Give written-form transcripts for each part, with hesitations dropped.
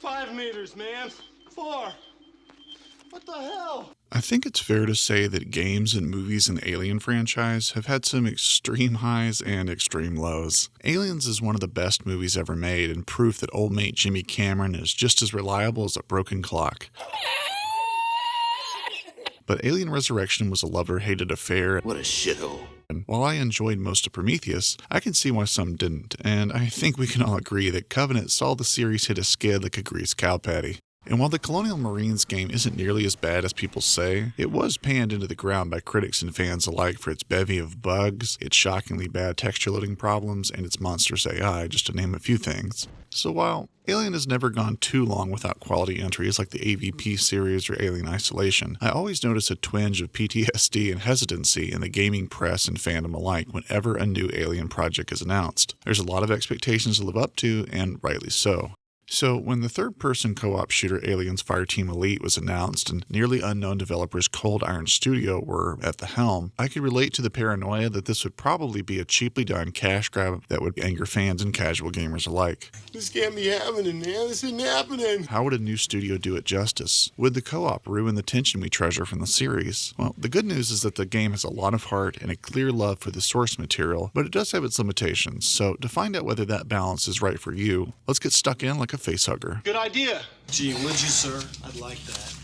5 meters, man. 4. What the hell? I think it's fair to say that games and movies in the Alien franchise have had some extreme highs and extreme lows. Aliens is one of the best movies ever made and proof that old mate Jimmy Cameron is just as reliable as a broken clock. But Alien Resurrection was a love-or-hated affair. What a shithole. And while I enjoyed most of Prometheus, I can see why some didn't, and I think we can all agree that Covenant saw the series hit a skid like a greased cow patty. And while the Colonial Marines game isn't nearly as bad as people say, it was panned into the ground by critics and fans alike for its bevy of bugs, its shockingly bad texture loading problems, and its monstrous AI, just to name a few things. So while Alien has never gone too long without quality entries like the AVP series or Alien Isolation, I always notice a twinge of PTSD and hesitancy in the gaming press and fandom alike whenever a new Alien project is announced. There's a lot of expectations to live up to, and rightly so. So, when the third-person co-op shooter Aliens FIRETEAM Elite was announced and nearly unknown developers Cold Iron Studio were at the helm, I could relate to the paranoia that this would probably be a cheaply done cash grab that would anger fans and casual gamers alike. This can't be happening, man. This isn't happening. How would a new studio do it justice? Would the co-op ruin the tension we treasure from the series? Well, the good news is that the game has a lot of heart and a clear love for the source material, but it does have its limitations, so to find out whether that balance is right for you, let's get stuck in like a facehugger. Good idea. Gee, would you, sir? I'd like that.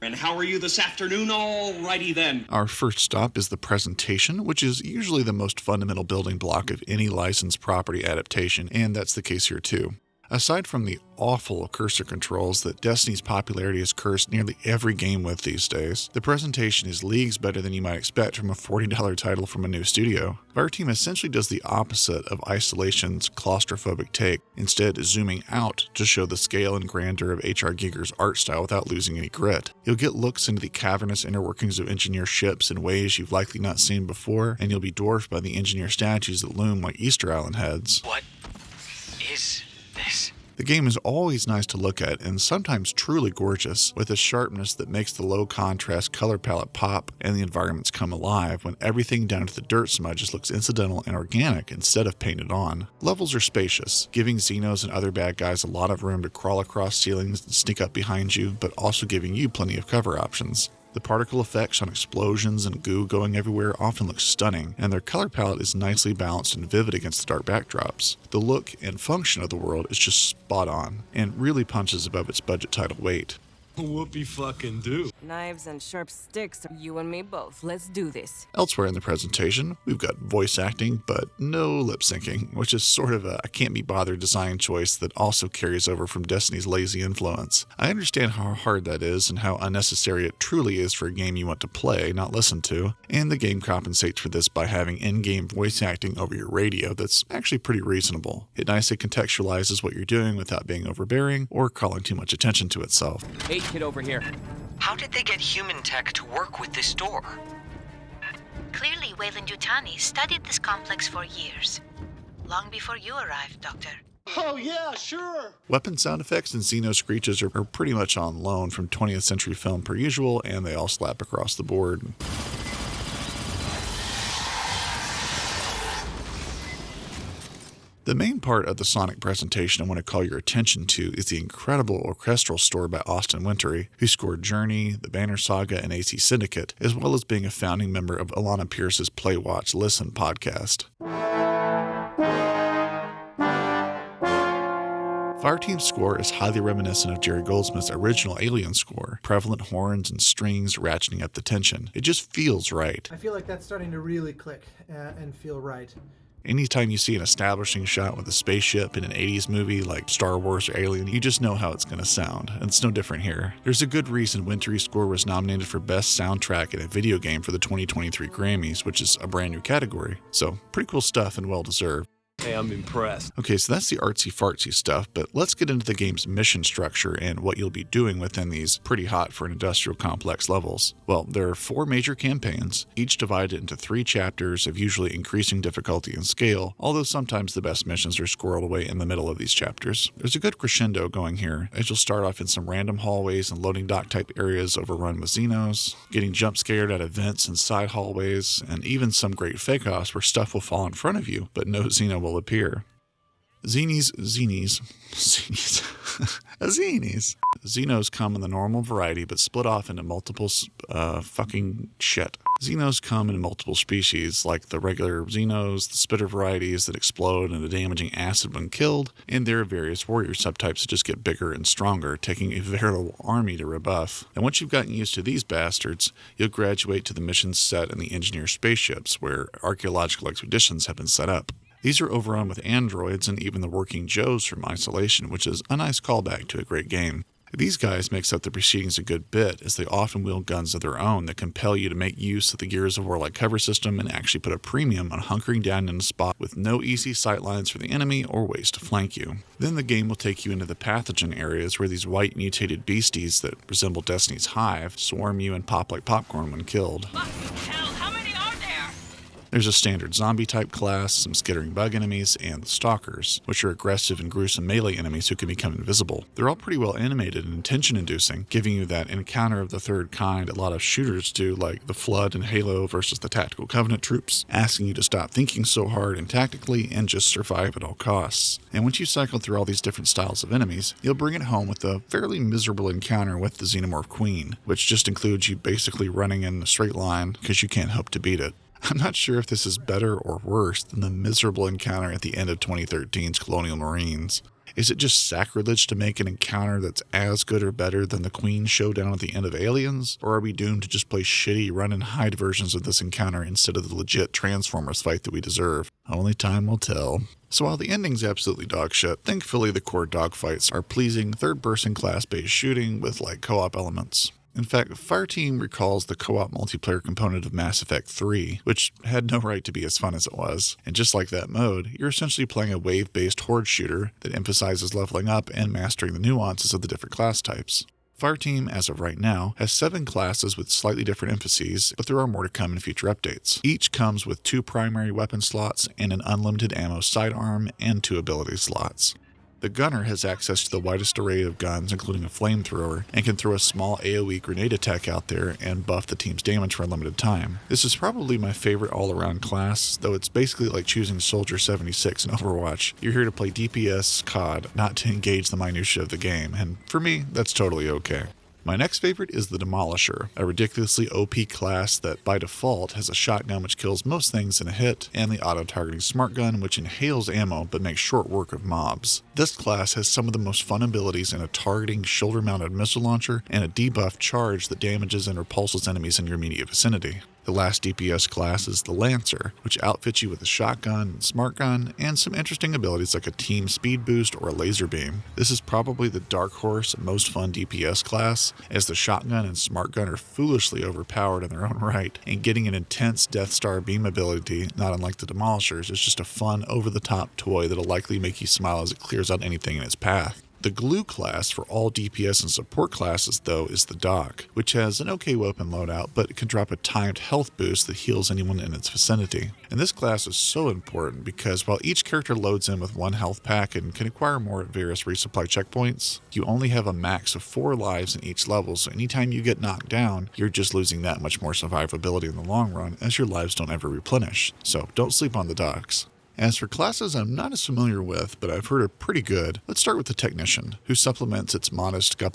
And how are you this afternoon? Alrighty then. Our first stop is the presentation, which is usually the most fundamental building block of any licensed property adaptation, and that's the case here too. Aside from the awful cursor controls that Destiny's popularity has cursed nearly every game with these days, the presentation is leagues better than you might expect from a $40 title from a new studio. FIRETEAM essentially does the opposite of Isolation's claustrophobic take, instead zooming out to show the scale and grandeur of H.R. Giger's art style without losing any grit. You'll get looks into the cavernous inner workings of engineer ships in ways you've likely not seen before, and you'll be dwarfed by the engineer statues that loom like Easter Island heads. What is this? The game is always nice to look at and sometimes truly gorgeous, with a sharpness that makes the low contrast color palette pop and the environments come alive when everything down to the dirt smudges looks incidental and organic instead of painted on. Levels are spacious, giving Xenos and other bad guys a lot of room to crawl across ceilings and sneak up behind you, but also giving you plenty of cover options. The particle effects on explosions and goo going everywhere often look stunning, and their color palette is nicely balanced and vivid against the dark backdrops. The look and function of the world is just spot on, and really punches above its budget title weight. Whoopie fucking do. Knives and sharp sticks, you and me both. Let's do this. Elsewhere in the presentation, we've got voice acting, but no lip syncing, which is sort of a can't be bothered design choice that also carries over from Destiny's lazy influence. I understand how hard that is and how unnecessary it truly is for a game you want to play, not listen to, and the game compensates for this by having in-game voice acting over your radio that's actually pretty reasonable. It nicely contextualizes what you're doing without being overbearing or calling too much attention to itself. Hey, kid over here. How did they get human tech to work with this door? Clearly, Weyland-Yutani studied this complex for years. Long before you arrived, Doctor. Oh, yeah, sure. Weapon sound effects and Xeno screeches are pretty much on loan from 20th century film per usual, and they all slap across the board. The main part of the Sonic presentation I want to call your attention to is the incredible orchestral score by Austin Wintory, who scored Journey, The Banner Saga, and AC Syndicate, as well as being a founding member of Alana Pierce's Play, Watch, Listen podcast. FIRETEAM's score is highly reminiscent of Jerry Goldsmith's original Alien score, prevalent horns and strings ratcheting up the tension. It just feels right. I feel like that's starting to really click and feel right. Anytime you see an establishing shot with a spaceship in an 80s movie like Star Wars or Alien, you just know how it's going to sound, and it's no different here. There's a good reason Wintory's score was nominated for Best Soundtrack in a Video Game for the 2023 Grammys, which is a brand new category, so pretty cool stuff and well deserved. Hey, I'm impressed. Okay, so that's the artsy-fartsy stuff, but let's get into the game's mission structure and what you'll be doing within these pretty hot for an industrial complex levels. Well, there are 4 major campaigns, each divided into 3 chapters of usually increasing difficulty and scale, although sometimes the best missions are squirreled away in the middle of these chapters. There's a good crescendo going here, as you'll start off in some random hallways and loading dock type areas overrun with Xenos, getting jump scared out of vents and side hallways, and even some great fake-offs where stuff will fall in front of you, but no Xeno will appear. Xenos come in the normal variety, but split off into multiple Xenos come in multiple species, like the regular Xenos, the spitter varieties that explode into damaging acid when killed, and there are various warrior subtypes that just get bigger and stronger, taking a veritable army to rebuff. And once you've gotten used to these bastards, you'll graduate to the missions set in the engineer spaceships, where archaeological expeditions have been set up. These are overrun with androids and even the working Joes from Isolation, which is a nice callback to a great game. These guys mix up the proceedings a good bit, as they often wield guns of their own that compel you to make use of the Gears of War-like cover system and actually put a premium on hunkering down in a spot with no easy sightlines for the enemy or ways to flank you. Then the game will take you into the pathogen areas where these white mutated beasties that resemble Destiny's Hive swarm you and pop like popcorn when killed. There's a standard zombie-type class, some skittering bug enemies, and the stalkers, which are aggressive and gruesome melee enemies who can become invisible. They're all pretty well animated and tension-inducing, giving you that encounter of the third kind a lot of shooters do, like the Flood and Halo versus the Tactical Covenant troops, asking you to stop thinking so hard and tactically and just survive at all costs. And once you cycle through all these different styles of enemies, you'll bring it home with a fairly miserable encounter with the Xenomorph Queen, which just includes you basically running in a straight line because you can't hope to beat it. I'm not sure if this is better or worse than the miserable encounter at the end of 2013's Colonial Marines. Is it just sacrilege to make an encounter that's as good or better than the Queen showdown at the end of Aliens? Or are we doomed to just play shitty run and hide versions of this encounter instead of the legit Transformers fight that we deserve? Only time will tell. So while the ending's absolutely dog shit, thankfully the core dogfights are pleasing third-person class-based shooting with like co-op elements. In fact, FIRETEAM recalls the co-op multiplayer component of Mass Effect 3, which had no right to be as fun as it was. And just like that mode, you're essentially playing a wave-based horde shooter that emphasizes leveling up and mastering the nuances of the different class types. FIRETEAM, as of right now, has 7 classes with slightly different emphases, but there are more to come in future updates. Each comes with 2 primary weapon slots and an unlimited ammo sidearm and 2 ability slots. The gunner has access to the widest array of guns, including a flamethrower, and can throw a small AoE grenade attack out there and buff the team's damage for a limited time. This is probably my favorite all-around class, though it's basically like choosing Soldier 76 in Overwatch. You're here to play DPS COD, not to engage the minutiae of the game, and for me, that's totally okay. My next favorite is the Demolisher, a ridiculously OP class that by default has a shotgun which kills most things in a hit, and the auto-targeting smart gun which inhales ammo but makes short work of mobs. This class has some of the most fun abilities in a targeting shoulder-mounted missile launcher and a debuff charge that damages and repulses enemies in your immediate vicinity. The last DPS class is the Lancer, which outfits you with a shotgun and smart gun, and some interesting abilities like a team speed boost or a laser beam. This is probably the dark horse most fun DPS class, as the shotgun and smart gun are foolishly overpowered in their own right, and getting an intense Death Star beam ability, not unlike the Demolishers, is just a fun, over-the-top toy that'll likely make you smile as it clears out anything in its path. The glue class for all DPS and support classes, though, is the Doc, which has an okay weapon loadout, but it can drop a timed health boost that heals anyone in its vicinity. And this class is so important because while each character loads in with 1 health pack and can acquire more at various resupply checkpoints, you only have a max of 4 lives in each level, so anytime you get knocked down, you're just losing that much more survivability in the long run, as your lives don't ever replenish. So don't sleep on the Docs. As for classes I'm not as familiar with, but I've heard are pretty good, let's start with the Technician, who supplements its modest gun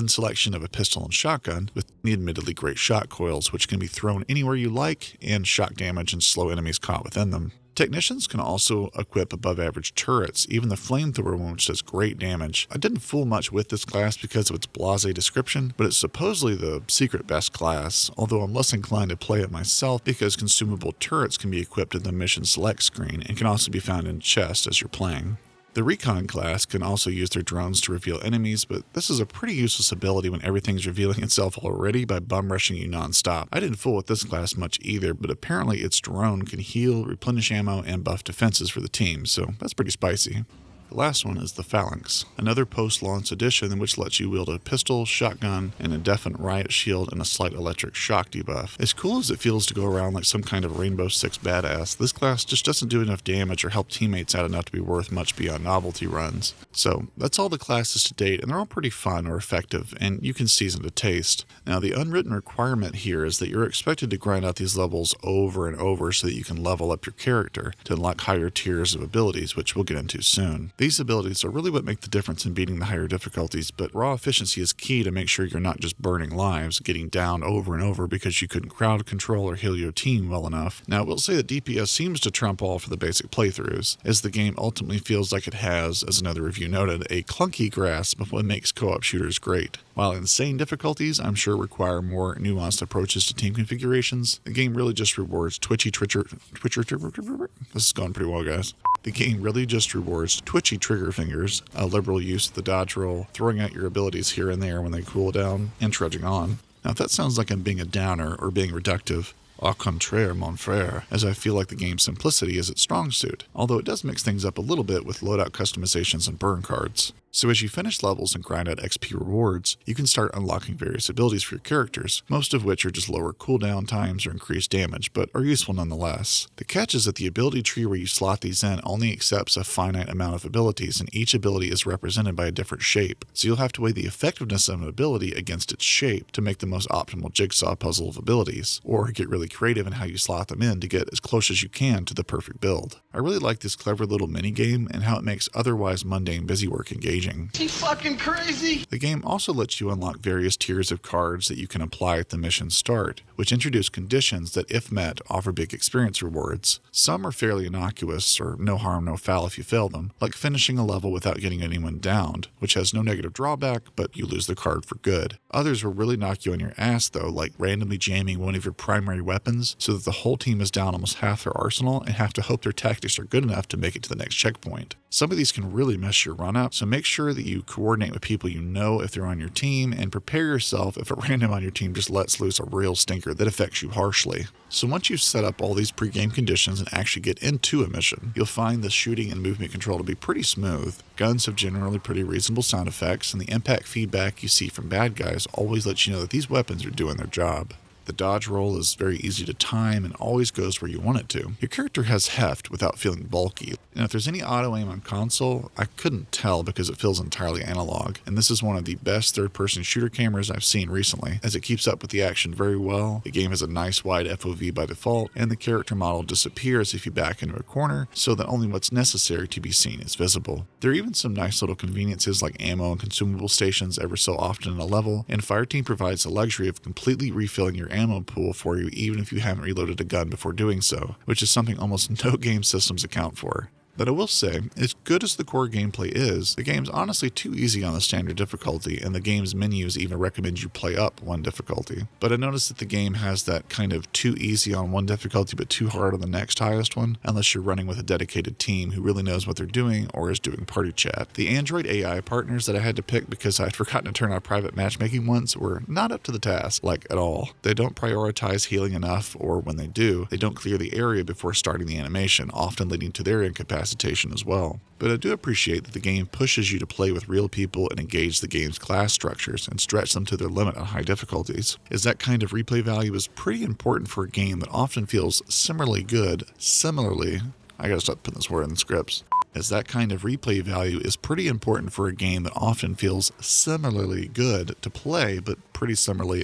selection of a pistol and shotgun with the admittedly great shot coils, which can be thrown anywhere you like, and shock damage and slow enemies caught within them. Technicians can also equip above-average turrets, even the flamethrower one, which does great damage. I didn't fool much with this class because of its blasé description, but it's supposedly the secret best class, although I'm less inclined to play it myself because consumable turrets can be equipped in the mission select screen and can also be found in chests as you're playing. The Recon class can also use their drones to reveal enemies, but this is a pretty useless ability when everything's revealing itself already by bum rushing you non-stop. I didn't fool with this class much either, but apparently its drone can heal, replenish ammo, and buff defenses for the team, so that's pretty spicy. The last one is the Phalanx, another post-launch edition in which lets you wield a pistol, shotgun, an indefinite riot shield, and a slight electric shock debuff. As cool as it feels to go around like some kind of Rainbow Six badass, this class just doesn't do enough damage or help teammates out enough to be worth much beyond novelty runs. So that's all the classes to date, and they're all pretty fun or effective, and you can season to taste. Now the unwritten requirement here is that you're expected to grind out these levels over and over so that you can level up your character to unlock higher tiers of abilities, which we'll get into soon. These abilities are really what make the difference in beating the higher difficulties, but raw efficiency is key to make sure you're not just burning lives, getting down over and over because you couldn't crowd control or heal your team well enough. Now, we'll say that DPS seems to trump all for the basic playthroughs, as the game ultimately feels like it has, as another review noted, a clunky grasp of what makes co-op shooters great. While insane difficulties, I'm sure, require more nuanced approaches to team configurations, the game really just rewards twitchy trigger. This is going pretty well, guys. The game really just rewards twitchy trigger fingers, a liberal use of the dodge roll, throwing out your abilities here and there when they cool down, and trudging on. Now, if that sounds like I'm being a downer or being reductive, au contraire, mon frère, as I feel like the game's simplicity is its strong suit, although it does mix things up a little bit with loadout customizations and burn cards. So as you finish levels and grind out XP rewards, you can start unlocking various abilities for your characters, most of which are just lower cooldown times or increased damage, but are useful nonetheless. The catch is that the ability tree where you slot these in only accepts a finite amount of abilities, and each ability is represented by a different shape, so you'll have to weigh the effectiveness of an ability against its shape to make the most optimal jigsaw puzzle of abilities, or get really creative in how you slot them in to get as close as you can to the perfect build. I really like this clever little minigame and how it makes otherwise mundane busywork engaging. He fucking crazy! The game also lets you unlock various tiers of cards that you can apply at the mission's start, which introduce conditions that, if met, offer big experience rewards. Some are fairly innocuous, or no harm, no foul if you fail them, like finishing a level without getting anyone downed, which has no negative drawback, but you lose the card for good. Others will really knock you on your ass, though, like randomly jamming one of your primary weapons so that the whole team is down almost half their arsenal and have to hope their tactics are good enough to make it to the next checkpoint. Some of these can really mess your run up, so make sure that you coordinate with people you know if they're on your team, and prepare yourself if a random on your team just lets loose a real stinker that affects you harshly. So once you've set up all these pre-game conditions and actually get into a mission, you'll find the shooting and movement control to be pretty smooth. Guns have generally pretty reasonable sound effects, and the impact feedback you see from bad guys always lets you know that these weapons are doing their job. The dodge roll is very easy to time and always goes where you want it to. Your character has heft without feeling bulky, and if there's any auto aim on console, I couldn't tell because it feels entirely analog, and this is one of the best third-person shooter cameras I've seen recently, as it keeps up with the action very well. The game has a nice wide FOV by default, and the character model disappears if you back into a corner, so that only what's necessary to be seen is visible. There are even some nice little conveniences like ammo and consumable stations ever so often in a level, and FIRETEAM provides the luxury of completely refilling your ammo pool for you even if you haven't reloaded a gun before doing so, which is something almost no game systems account for. But I will say, as good as the core gameplay is, the game's honestly too easy on the standard difficulty, and the game's menus even recommend you play up one difficulty. But I noticed that the game has that kind of too easy on one difficulty but too hard on the next highest one, unless you're running with a dedicated team who really knows what they're doing or is doing party chat. The Android AI partners that I had to pick because I had forgotten to turn on private matchmaking once were not up to the task, like at all. They don't prioritize healing enough, or when they do, they don't clear the area before starting the animation, often leading to their incapacitation as well. But I do appreciate that the game pushes you to play with real people and engage the game's class structures and stretch them to their limit on high difficulties, as that kind of replay value is pretty important for a game that often feels similarly good. I gotta stop putting this word in the scripts. As that kind of replay value is pretty important for a game that often feels similarly good to play, but pretty similar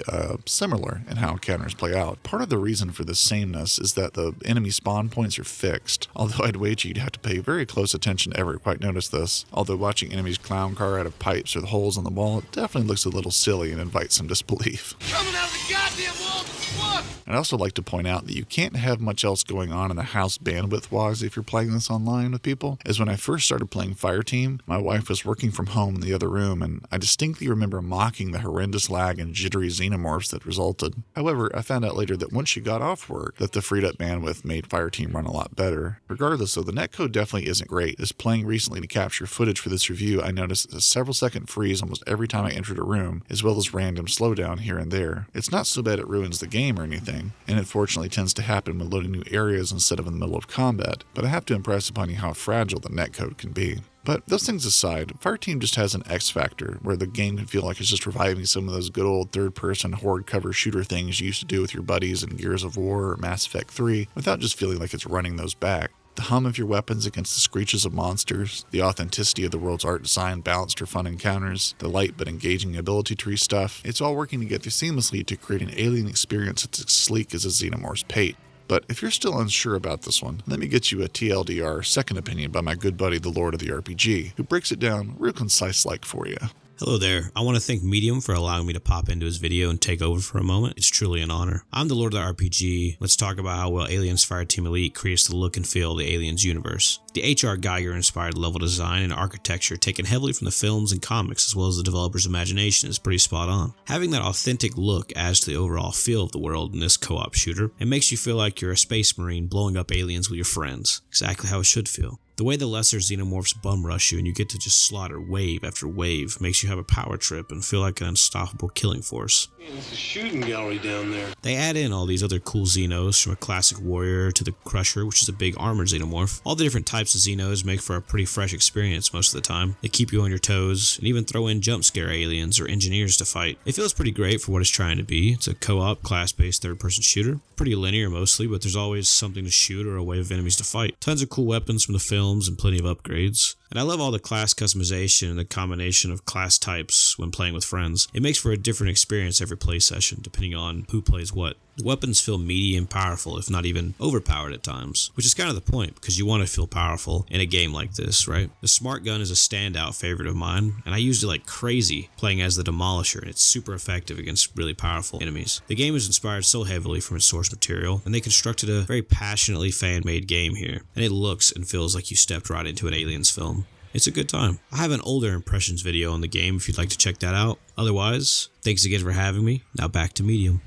in how encounters play out. Part of the reason for this sameness is that the enemy spawn points are fixed, although I'd wager you'd have to pay very close attention to ever quite notice this. Although watching enemies clown car out of pipes or the holes on the wall, it definitely looks a little silly and invites some disbelief. Coming out of the goddamn wall! What? I'd also like to point out that you can't have much else going on in the house bandwidth-wise if you're playing this online with people, as when I first started playing FIRETEAM, my wife was working from home in the other room, and I distinctly remember mocking the horrendous lag and jittery xenomorphs that resulted. However, I found out later that once she got off work, that the freed up bandwidth made FIRETEAM run a lot better. Regardless, though, the netcode definitely isn't great, as playing recently to capture footage for this review, I noticed a several second freeze almost every time I entered a room, as well as random slowdown here and there. It's not so bad it ruins the game or anything, and it fortunately tends to happen when loading new areas instead of in the middle of combat, but I have to impress upon you how fragile the netcode can be. But those things aside, FIRETEAM just has an X factor, where the game can feel like it's just reviving some of those good old third-person horde cover shooter things you used to do with your buddies in Gears of War or Mass Effect 3, without just feeling like it's running those back. The hum of your weapons against the screeches of monsters, the authenticity of the world's art design balanced for fun encounters, the light but engaging ability tree stuff, it's all working together seamlessly to create an alien experience that's as sleek as a xenomorph's pate. But if you're still unsure about this one, let me get you a TLDR second opinion by my good buddy the Lord of the RPG, who breaks it down real concise-like for you. Hello there. I want to thank Medium for allowing me to pop into his video and take over for a moment. It's truly an honor. I'm the Lord of the RPG. Let's talk about how well Aliens FIRETEAM Elite creates the look and feel of the Aliens universe. The H.R. Geiger-inspired level design and architecture taken heavily from the films and comics as well as the developer's imagination is pretty spot on. Having that authentic look adds to the overall feel of the world in this co-op shooter and makes you feel like you're a space marine blowing up aliens with your friends. Exactly how it should feel. The way the lesser xenomorphs bum rush you and you get to just slaughter wave after wave makes you have a power trip and feel like an unstoppable killing force. Man, there's a shooting gallery down there. They add in all these other cool Xenos, from a classic warrior to the Crusher, which is a big armored xenomorph. All the different types of Xenos make for a pretty fresh experience most of the time. They keep you on your toes, and even throw in jump scare aliens or engineers to fight. It feels pretty great for what it's trying to be. It's a co-op, class-based third-person shooter. Pretty linear mostly, but there's always something to shoot or a wave of enemies to fight. Tons of cool weapons from the films and plenty of upgrades. And I love all the class customization and the combination of class types when playing with friends. It makes for a different experience every play session, depending on who plays what. The weapons feel meaty and powerful, if not even overpowered at times, which is kind of the point, because you want to feel powerful in a game like this, right? The smart gun is a standout favorite of mine, and I used it like crazy playing as the Demolisher, and it's super effective against really powerful enemies. The game is inspired so heavily from its source material, and they constructed a very passionately fan-made game here, and it looks and feels like you stepped right into an Aliens film. It's a good time. I have an older impressions video on the game if you'd like to check that out. Otherwise, thanks again for having me. Now back to Medium.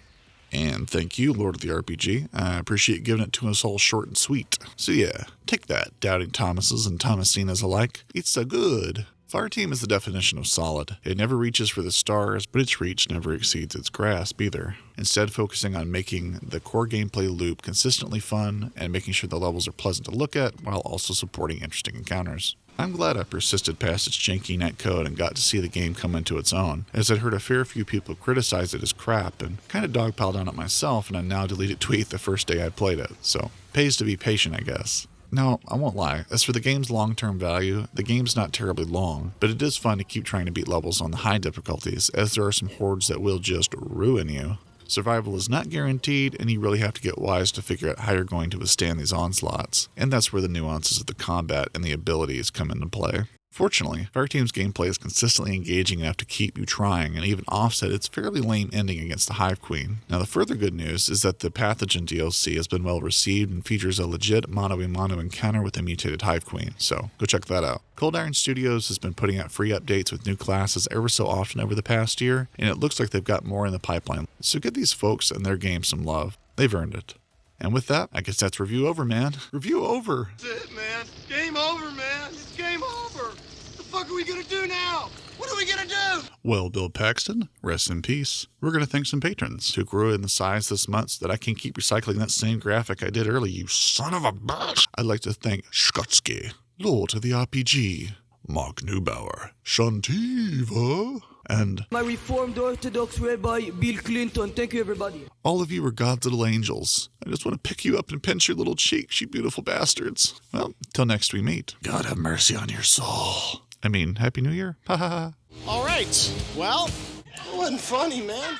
And thank you, Lord of the RPG. I appreciate giving it to us all short and sweet. So yeah, take that, doubting Thomases and Thomasinas alike. It's so good. FIRETEAM is the definition of solid. It never reaches for the stars, but its reach never exceeds its grasp either. Instead, focusing on making the core gameplay loop consistently fun and making sure the levels are pleasant to look at while also supporting interesting encounters. I'm glad I persisted past its janky netcode and got to see the game come into its own, as I'd heard a fair few people criticize it as crap and kind of dogpiled on it myself in a now deleted tweet the first day I played it, so pays to be patient, I guess. No, I won't lie, as for the game's long-term value, the game's not terribly long, but it is fun to keep trying to beat levels on the high difficulties, as there are some hordes that will just ruin you. Survival is not guaranteed, and you really have to get wise to figure out how you're going to withstand these onslaughts, and that's where the nuances of the combat and the abilities come into play. Fortunately, FIRETEAM's gameplay is consistently engaging enough to keep you trying and even offset its fairly lame ending against the Hive Queen. Now the further good news is that the Pathogen DLC has been well received and features a legit mano-a-mano encounter with a mutated Hive Queen, so go check that out. Cold Iron Studios has been putting out free updates with new classes ever so often over the past year, and it looks like they've got more in the pipeline, so give these folks and their game some love. They've earned it. And with that, I guess that's review over, man. Review over! That's it, man. Game over, man. It's game over. What the fuck are we gonna do now? What are we gonna do? Well, Bill Paxton, rest in peace. We're going to thank some patrons who grew in the size this month so that I can keep recycling that same graphic I did earlier, you son of a bitch. I'd like to thank Shkutsky, Lord of the RPG, Mark Neubauer, Shantiva, and my Reformed Orthodox Rabbi Bill Clinton. Thank you, everybody. All of you are God's little angels. I just want to pick you up and pinch your little cheeks, you beautiful bastards. Well, till next we meet. God have mercy on your soul. I mean, Happy New Year. Ha ha ha. All right. Well, it wasn't funny, man.